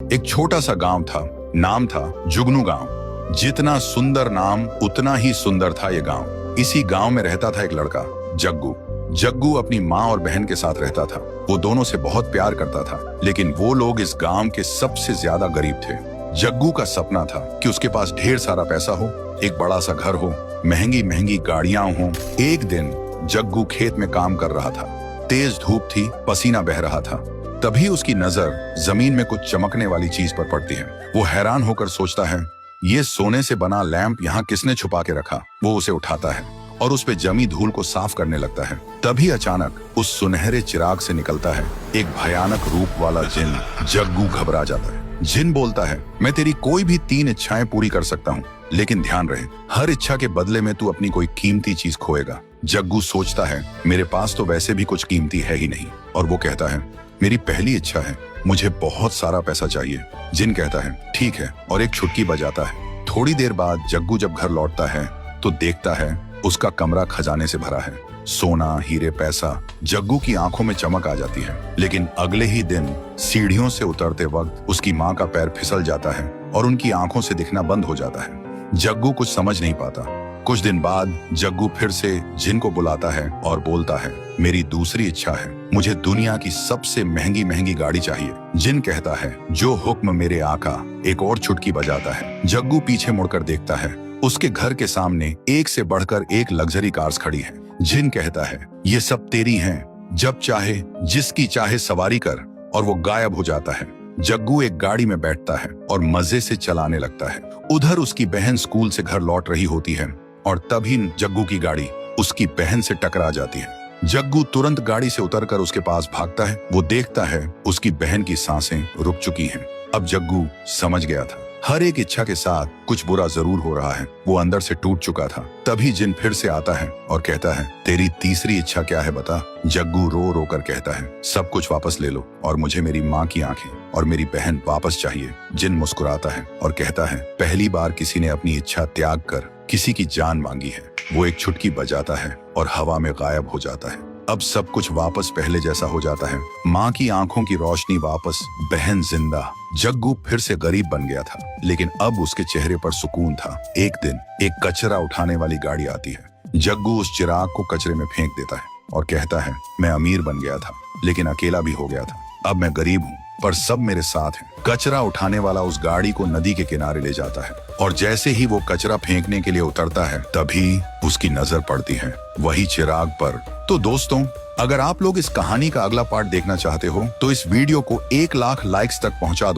एक छोटा सा गांव था, नाम था जुगनू गांव। जितना सुंदर नाम उतना ही सुंदर था ये गांव। इसी गांव में रहता था एक लड़का, जग्गू। जग्गू अपनी माँ और बहन के साथ रहता था। वो दोनों से बहुत प्यार करता था, लेकिन वो लोग इस गांव के सबसे ज्यादा गरीब थे। जग्गू का सपना था कि उसके पास ढेर सारा पैसा हो, एक बड़ा सा घर हो, महंगी महंगी गाड़ियां हो। एक दिन जग्गू खेत में काम कर रहा था। तेज धूप थी, पसीना बह रहा था। तभी उसकी नजर जमीन में कुछ चमकने वाली चीज पर पड़ती है। वो हैरान होकर सोचता है, ये सोने से बना लैंप यहाँ किसने छुपा के रखा। वो उसे उठाता है और उस पे जमी धूल को साफ करने लगता है। तभी अचानक उस सुनहरे चिराग से निकलता है एक भयानक रूप वाला जिन। जग्गू घबरा जाता है। जिन बोलता है, मैं तेरी कोई भी 3 इच्छाएं पूरी कर सकता हूँ, लेकिन ध्यान रहे, हर इच्छा के बदले में तू अपनी कोई कीमती चीज खोएगा। जग्गू सोचता है, मेरे पास तो वैसे भी कुछ कीमती है ही नहीं। और वो कहता है, मेरी पहली इच्छा है, मुझे बहुत सारा पैसा चाहिए। जिन कहता है, ठीक है, और एक छुटकी बजाता है। थोड़ी देर बाद जग्गू जब घर लौटता है तो देखता है उसका कमरा खजाने से भरा है, सोना, हीरे, पैसा। जग्गू की आंखों में चमक आ जाती है। लेकिन अगले ही दिन सीढ़ियों से उतरते वक्त उसकी माँ का पैर फिसल जाता है और उनकी आंखों से दिखना बंद हो जाता है। जग्गू कुछ समझ नहीं पाता। कुछ दिन बाद जग्गू फिर से जिन को बुलाता है और बोलता है, मेरी दूसरी इच्छा है, मुझे दुनिया की सबसे महंगी महंगी गाड़ी चाहिए। जिन कहता है, जो हुक्म मेरे आका। एक और चुटकी बजाता है। जग्गू पीछे मुड़कर देखता है। उसके घर के सामने एक से बढ़कर एक लग्जरी कार्स खड़ी है। जिन कहता है, ये सब तेरी हैं, जब चाहे जिसकी चाहे सवारी कर। और वो गायब हो जाता है। जग्गू एक गाड़ी में बैठता है और मजे से चलाने लगता है। उधर उसकी बहन स्कूल से घर लौट रही होती है और तभी जग्गू की गाड़ी उसकी बहन से टकरा जाती है। जग्गू तुरंत गाड़ी से उतरकर उसके पास भागता है। वो देखता है उसकी बहन की सांसें रुक चुकी हैं। अब जग्गू समझ गया था, हर एक इच्छा के साथ कुछ बुरा जरूर हो रहा है। वो अंदर से टूट चुका था। तभी जिन फिर से आता है और कहता है, तेरी तीसरी इच्छा क्या है बता। जग्गू रो रो कर कहता है, सब कुछ वापस ले लो और मुझे मेरी माँ की आंखें और मेरी बहन वापस चाहिए। जिन मुस्कुराता है और कहता है, पहली बार किसी ने अपनी इच्छा त्याग कर किसी की जान मांगी है। वो एक छुटकी बजाता है और हवा में गायब हो जाता है। अब सब कुछ वापस पहले जैसा हो जाता है। माँ की आंखों की रोशनी वापस, बहन जिंदा। जग्गू फिर से गरीब बन गया था, लेकिन अब उसके चेहरे पर सुकून था। एक दिन एक कचरा उठाने वाली गाड़ी आती है। जग्गू उस चिराग को कचरे में फेंक देता है और कहता है, मैं अमीर बन गया था, लेकिन अकेला भी हो गया था। अब मैं गरीब हूँ, पर सब मेरे साथ हैं। कचरा उठाने वाला उस गाड़ी को नदी के किनारे ले जाता है और जैसे ही वो कचरा फेंकने के लिए उतरता है, तभी उसकी नजर पड़ती है वही चिराग पर। तो दोस्तों, अगर आप लोग इस कहानी का अगला पार्ट देखना चाहते हो तो इस वीडियो को 1 लाख लाइक्स तक पहुंचा दो